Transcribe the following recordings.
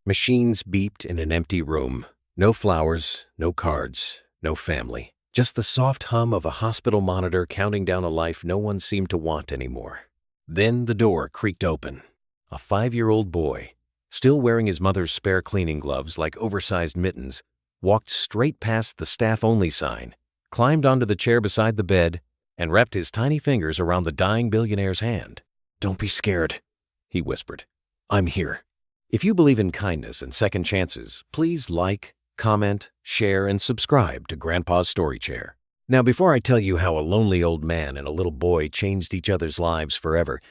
Machines beeped in an empty room. No flowers, no cards, no family. Just the soft hum of a hospital monitor counting down a life no one seemed to want anymore. Then the door creaked open. A 5-year-old boy, still wearing his mother's spare cleaning gloves like oversized mittens, walked straight past the staff-only sign, climbed onto the chair beside the bed, and wrapped his tiny fingers around the dying billionaire's hand. "Don't be scared," he whispered. "I'm here." If you believe in kindness and second chances, please like, comment, share, and subscribe to Grandpa's Story Chair. Now, before I tell you how a lonely old man and a little boy changed each other's lives forever,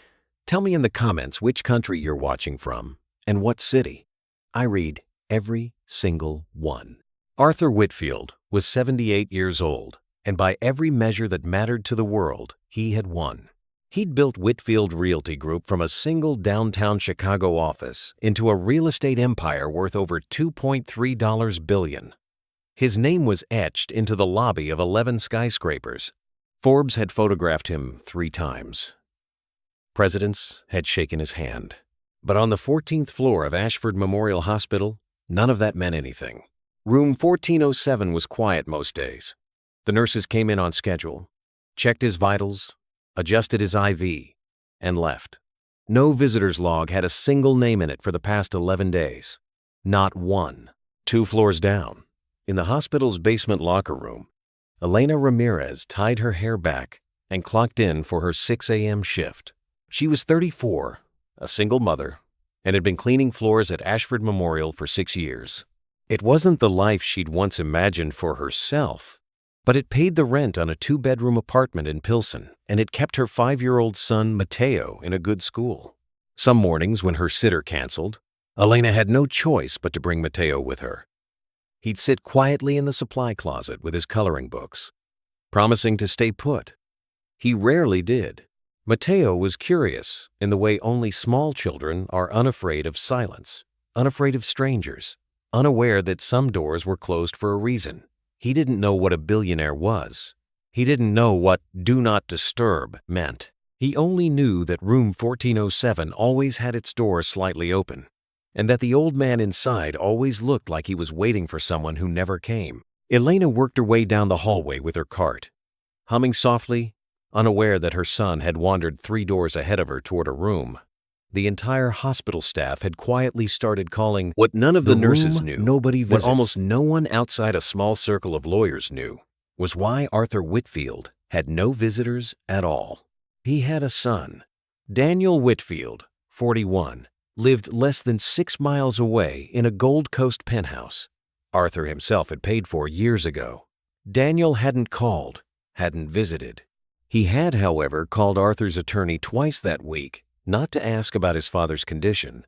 tell me in the comments which country you're watching from and what city. I read every single one. Arthur Whitfield was 78 years old, and by every measure that mattered to the world, he had won. He'd built Whitfield Realty Group from a single downtown Chicago office into a real estate empire worth over $2.3 billion. His name was etched into the lobby of 11 skyscrapers. Forbes had photographed him 3 times. Presidents had shaken his hand. But on the 14th floor of Ashford Memorial Hospital, none of that meant anything. Room 1407 was quiet most days. The nurses came in on schedule, checked his vitals, adjusted his IV, and left. No visitor's log had a single name in it for the past 11 days. Not one. 2 floors down, in the hospital's basement locker room, Elena Ramirez tied her hair back and clocked in for her 6 a.m. shift. She was 34, a single mother, and had been cleaning floors at Ashford Memorial for 6 years. It wasn't the life she'd once imagined for herself, but it paid the rent on a 2-bedroom apartment in Pilsen, and it kept her 5-year-old son, Mateo, in a good school. Some mornings when her sitter canceled, Elena had no choice but to bring Mateo with her. He'd sit quietly in the supply closet with his coloring books, promising to stay put. He rarely did. Mateo was curious in the way only small children are unafraid of silence, unafraid of strangers, unaware that some doors were closed for a reason. He didn't know what a billionaire was. He didn't know what "do not disturb" meant. He only knew that room 1407 always had its door slightly open, and that the old man inside always looked like he was waiting for someone who never came. Elena worked her way down the hallway with her cart, humming softly, unaware that her son had wandered 3 doors ahead of her toward a room. The entire hospital staff had quietly started calling what none of the nurses knew, nobody visits. what almost no one outside a small circle of lawyers knew, was why Arthur Whitfield had no visitors at all. He had a son. Daniel Whitfield, 41, lived less than 6 miles away in a Gold Coast penthouse Arthur himself had paid for years ago. Daniel hadn't called, hadn't visited. He had, however, called Arthur's attorney twice that week, not to ask about his father's condition,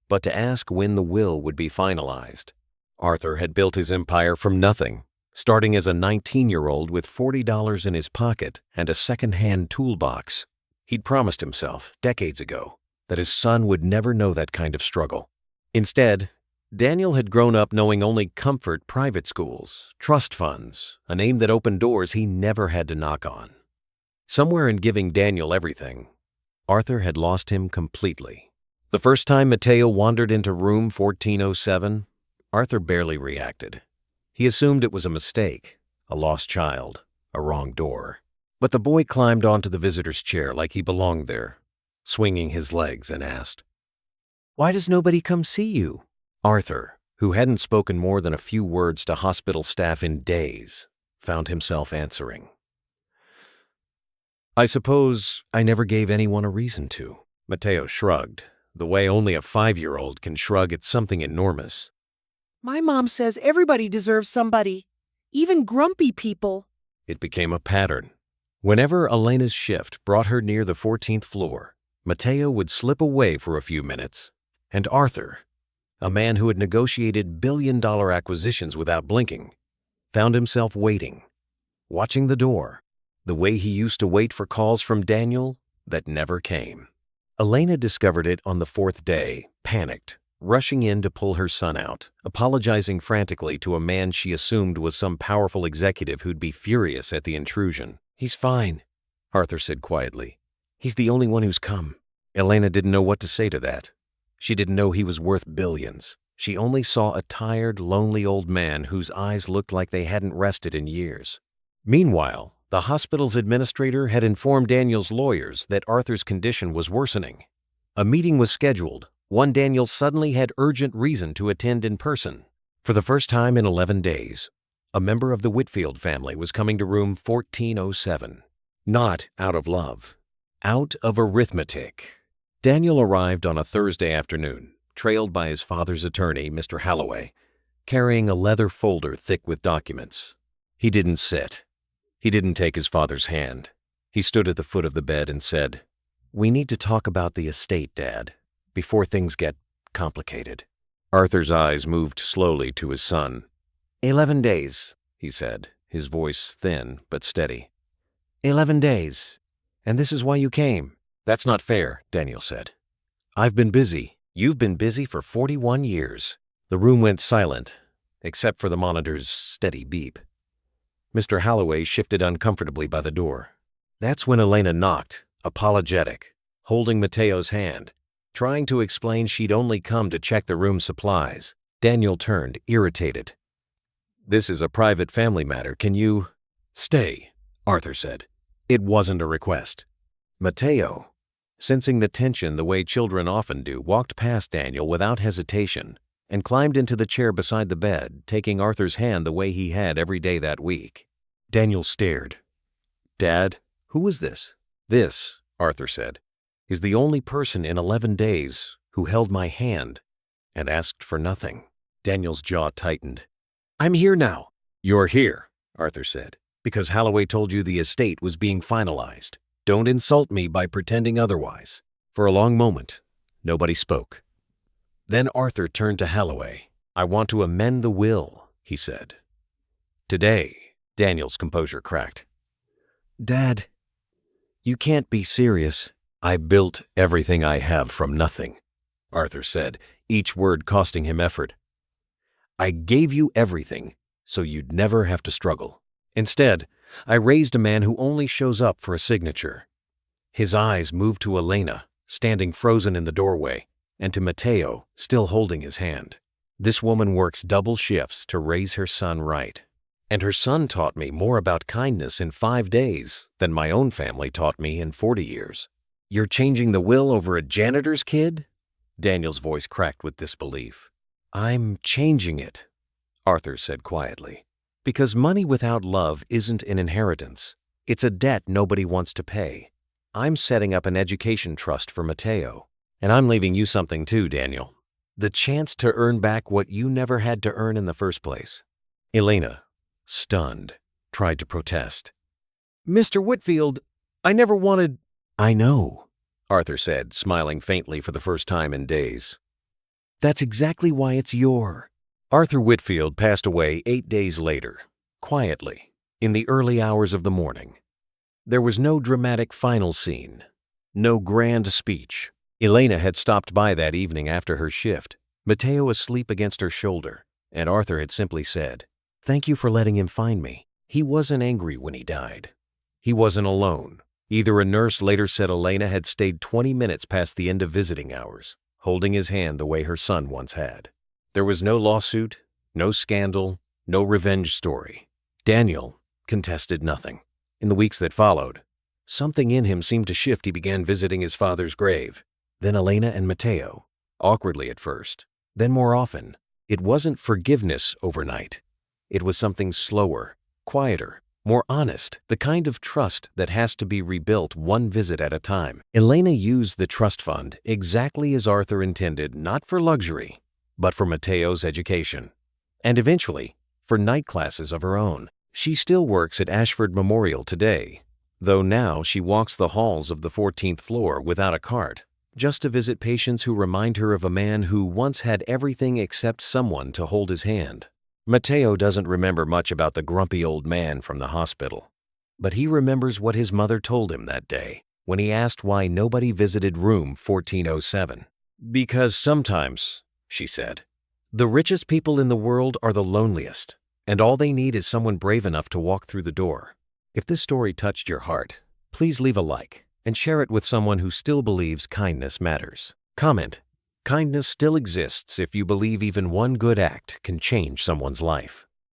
but to ask when the will would be finalized. Arthur had built his empire from nothing, starting as a 19-year-old with $40 in his pocket and a second-hand toolbox. He'd promised himself, decades ago, that his son would never know that kind of struggle. Instead, Daniel had grown up knowing only comfort private schools, trust funds, a name that opened doors he never had to knock on. Somewhere in giving Daniel everything, Arthur had lost him completely. The first time Mateo wandered into room 1407, Arthur barely reacted. He assumed it was a mistake, a lost child, a wrong door. But the boy climbed onto the visitor's chair like he belonged there, swinging his legs, and asked, "Why does nobody come see you?" Arthur, who hadn't spoken more than a few words to hospital staff in days, found himself answering, "I suppose I never gave anyone a reason to." Mateo shrugged, the way only a 5-year-old can shrug at something enormous. My mom says everybody deserves somebody, even grumpy people. It became a pattern. Whenever Elena's shift brought her near the 14th floor, Mateo would slip away for a few minutes, and Arthur, a man who had negotiated billion-dollar acquisitions without blinking, found himself waiting, watching the door, the way he used to wait for calls from Daniel that never came. Elena discovered it on the 4th day, panicked, rushing in to pull her son out, apologizing frantically to a man she assumed was some powerful executive who'd be furious at the intrusion. "He's fine," Arthur said quietly. "He's the only one who's come." Elena didn't know what to say to that. She didn't know he was worth billions. She only saw a tired, lonely old man whose eyes looked like they hadn't rested in years. Meanwhile, the hospital's administrator had informed Daniel's lawyers that Arthur's condition was worsening. A meeting was scheduled, one Daniel suddenly had urgent reason to attend in person. For the first time in 11 days, a member of the Whitfield family was coming to room 1407. Not out of love, out of arithmetic. Daniel arrived on a Thursday afternoon, trailed by his father's attorney, Mr. Holloway, carrying a leather folder thick with documents. He didn't sit. He didn't take his father's hand. He stood at the foot of the bed and said, "We need to talk about the estate, Dad, before things get complicated." Arthur's eyes moved slowly to his son. 11 days, he said, his voice thin but steady. 11 days. And this is why you came. That's not fair, Daniel said. I've been busy. You've been busy for 41 years. The room went silent, except for the monitor's steady beep. Mr. Holloway shifted uncomfortably by the door. That's when Elena knocked, apologetic, holding Mateo's hand, trying to explain she'd only come to check the room supplies. Daniel turned, irritated. This is a private family matter. Can you stay? Arthur said. It wasn't a request. Mateo, sensing the tension the way children often do, walked past Daniel without hesitation and climbed into the chair beside the bed, taking Arthur's hand the way he had every day that week. Daniel stared. Dad, who is this? This, Arthur said, is the only person in 11 days who held my hand and asked for nothing. Daniel's jaw tightened. I'm here now. You're here, Arthur said, because Holloway told you the estate was being finalized. Don't insult me by pretending otherwise. For a long moment, nobody spoke. Then Arthur turned to Holloway. I want to amend the will, he said. Today, Daniel's composure cracked. Dad, you can't be serious. I built everything I have from nothing, Arthur said, each word costing him effort. I gave you everything so you'd never have to struggle. Instead, I raised a man who only shows up for a signature. His eyes moved to Elena, standing frozen in the doorway, and to Mateo, still holding his hand. This woman works double shifts to raise her son right. And her son taught me more about kindness in 5 days than my own family taught me in 40 years. You're changing the will over a janitor's kid? Daniel's voice cracked with disbelief. I'm changing it, Arthur said quietly, because money without love isn't an inheritance. It's a debt nobody wants to pay. I'm setting up an education trust for Mateo, and I'm leaving you something too, Daniel. The chance to earn back what you never had to earn in the first place. Elena, stunned, tried to protest. Mr. Whitfield, I never wanted... I know, Arthur said, smiling faintly for the first time in days. That's exactly why it's your... Arthur Whitfield passed away 8 days later, quietly, in the early hours of the morning. There was no dramatic final scene, no grand speech. Elena had stopped by that evening after her shift, Mateo asleep against her shoulder, and Arthur had simply said, "Thank you for letting him find me." He wasn't angry when he died. He wasn't alone. Either a nurse later said Elena had stayed 20 minutes past the end of visiting hours, holding his hand the way her son once had. There was no lawsuit, no scandal, no revenge story. Daniel contested nothing. In the weeks that followed, something in him seemed to shift. He began visiting his father's grave, then Elena and Mateo, awkwardly at first, then more often. It wasn't forgiveness overnight. It was something slower, quieter, more honest, the kind of trust that has to be rebuilt one visit at a time. Elena used the trust fund exactly as Arthur intended, not for luxury, but for Mateo's education, and eventually for night classes of her own. She still works at Ashford Memorial today, though now she walks the halls of the 14th floor without a cart, just to visit patients who remind her of a man who once had everything except someone to hold his hand. Mateo doesn't remember much about the grumpy old man from the hospital, but he remembers what his mother told him that day when he asked why nobody visited room 1407. Because sometimes, she said, the richest people in the world are the loneliest, and all they need is someone brave enough to walk through the door. If this story touched your heart, please leave a like and share it with someone who still believes kindness matters. Comment, Kindness still exists if you believe even one good act can change someone's life.